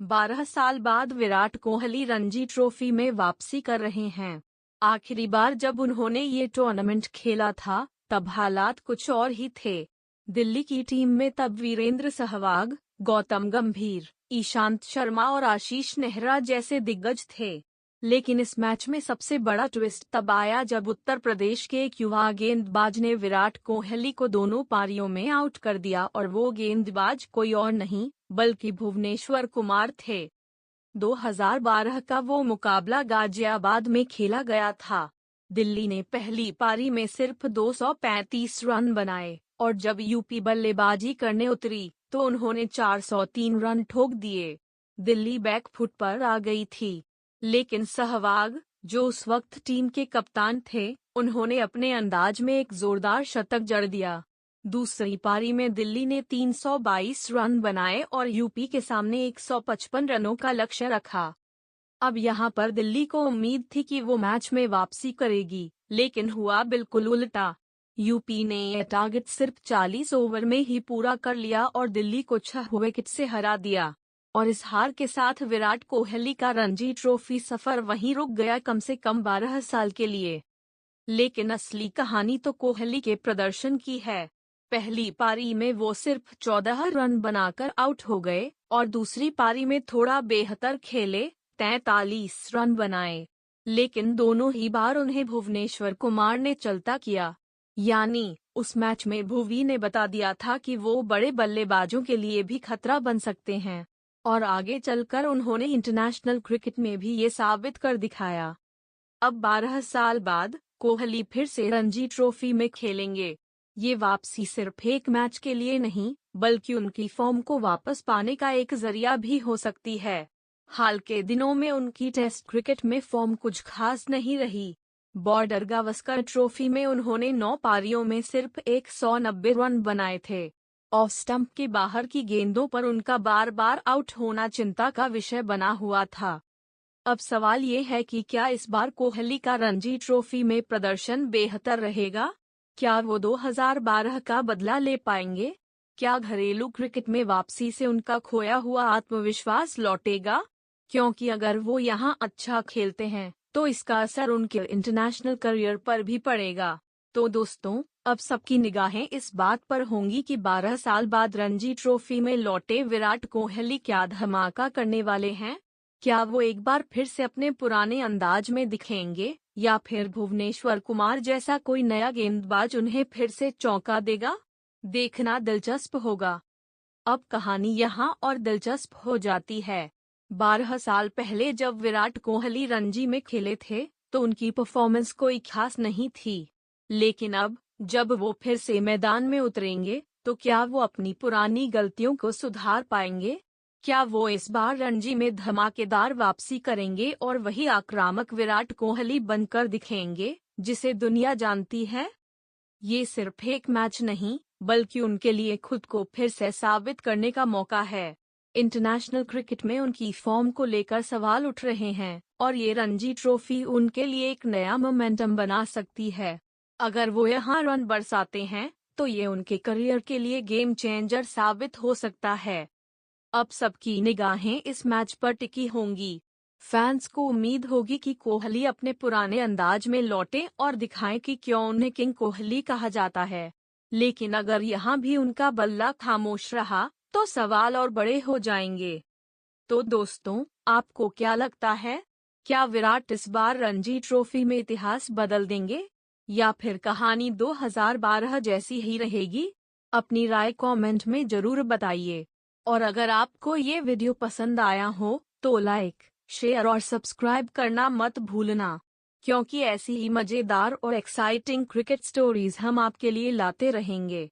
12 साल बाद विराट कोहली रणजी ट्रॉफी में वापसी कर रहे हैं। आखिरी बार जब उन्होंने ये टूर्नामेंट खेला था तब हालात कुछ और ही थे। दिल्ली की टीम में तब वीरेंद्र सहवाग, गौतम गंभीर, ईशांत शर्मा और आशीष नेहरा जैसे दिग्गज थे। लेकिन इस मैच में सबसे बड़ा ट्विस्ट तब आया जब उत्तर प्रदेश के एक युवा गेंदबाज ने विराट कोहली को दोनों पारियों में आउट कर दिया और वो गेंदबाज कोई और नहीं बल्कि भुवनेश्वर कुमार थे। 2012 का वो मुकाबला गाजियाबाद में खेला गया था। दिल्ली ने पहली पारी में सिर्फ 235 रन बनाए और जब यूपी बल्लेबाजी करने उतरी तो उन्होंने 403 रन ठोक दिए। दिल्ली बैकफुट पर आ गई थी। लेकिन सहवाग, जो उस वक्त टीम के कप्तान थे, उन्होंने अपने अंदाज में एक जोरदार शतक जड़ दिया। दूसरी पारी में दिल्ली ने 322 रन बनाए और यूपी के सामने 155 रनों का लक्ष्य रखा। अब यहां पर दिल्ली को उम्मीद थी कि वो मैच में वापसी करेगी, लेकिन हुआ बिल्कुल उल्टा। यूपी ने यह टारगेट सिर्फ 40 ओवर में ही पूरा कर लिया और दिल्ली को 6 विकेट से हरा दिया। और इस हार के साथ विराट कोहली का रणजी ट्रॉफी सफर वहीं रुक गया, कम से कम 12 साल के लिए। लेकिन असली कहानी तो कोहली के प्रदर्शन की है। पहली पारी में वो सिर्फ 14 रन बनाकर आउट हो गए और दूसरी पारी में थोड़ा बेहतर खेले, 43 रन बनाए। लेकिन दोनों ही बार उन्हें भुवनेश्वर कुमार ने चलता किया। यानी उस मैच में भुवी ने बता दिया था कि वो बड़े बल्लेबाजों के लिए भी खतरा बन सकते हैं और आगे चलकर उन्होंने इंटरनेशनल क्रिकेट में भी ये साबित कर दिखाया। अब 12 साल बाद कोहली फिर से रणजी ट्रॉफी में खेलेंगे। ये वापसी सिर्फ एक मैच के लिए नहीं बल्कि उनकी फॉर्म को वापस पाने का एक जरिया भी हो सकती है। हाल के दिनों में उनकी टेस्ट क्रिकेट में फॉर्म कुछ खास नहीं रही। बॉर्डर गावस्कर ट्रॉफी में उन्होंने 9 पारियों में सिर्फ 190 रन बनाए थे। ऑफ स्टंप के बाहर की गेंदों पर उनका बार बार आउट होना चिंता का विषय बना हुआ था। अब सवाल ये है कि क्या इस बार कोहली का रणजी ट्रॉफी में प्रदर्शन बेहतर रहेगा? क्या वो 2012 का बदला ले पाएंगे? क्या घरेलू क्रिकेट में वापसी से उनका खोया हुआ आत्मविश्वास लौटेगा? क्योंकि अगर वो यहाँ अच्छा खेलते हैं तो इसका असर उनके इंटरनेशनल करियर पर भी पड़ेगा। तो दोस्तों, अब सबकी निगाहें इस बात पर होंगी कि 12 साल बाद रणजी ट्रॉफी में लौटे विराट कोहली क्या धमाका करने वाले हैं। क्या वो एक बार फिर से अपने पुराने अंदाज में दिखेंगे या फिर भुवनेश्वर कुमार जैसा कोई नया गेंदबाज उन्हें फिर से चौंका देगा? देखना दिलचस्प होगा। अब कहानी यहाँ और दिलचस्प हो जाती है। 12 साल पहले जब विराट कोहली रणजी में खेले थे तो उनकी परफॉर्मेंस कोई खास नहीं थी। लेकिन अब जब वो फिर से मैदान में उतरेंगे तो क्या वो अपनी पुरानी गलतियों को सुधार पाएंगे? क्या वो इस बार रणजी में धमाकेदार वापसी करेंगे और वही आक्रामक विराट कोहली बनकर दिखेंगे जिसे दुनिया जानती है? ये सिर्फ एक मैच नहीं बल्कि उनके लिए खुद को फिर से साबित करने का मौका है। इंटरनेशनल क्रिकेट में उनकी फॉर्म को लेकर सवाल उठ रहे हैं और ये रणजी ट्रॉफी उनके लिए एक नया मोमेंटम बना सकती है। अगर वो यहाँ रन बरसाते हैं तो ये उनके करियर के लिए गेम चेंजर साबित हो सकता है। अब सबकी निगाहें इस मैच पर टिकी होंगी। फैंस को उम्मीद होगी कि कोहली अपने पुराने अंदाज में लौटे और दिखाएं कि क्यों उन्हें किंग कोहली कहा जाता है। लेकिन अगर यहाँ भी उनका बल्ला खामोश रहा तो सवाल और बड़े हो जाएंगे। तो दोस्तों, आपको क्या लगता है? क्या विराट इस बार रणजी ट्रॉफी में इतिहास बदल देंगे या फिर कहानी 2012 जैसी ही रहेगी? अपनी राय कमेंट में जरूर बताइए। और अगर आपको ये वीडियो पसंद आया हो तो लाइक, शेयर और सब्सक्राइब करना मत भूलना, क्योंकि ऐसी ही मजेदार और एक्साइटिंग क्रिकेट स्टोरीज हम आपके लिए लाते रहेंगे।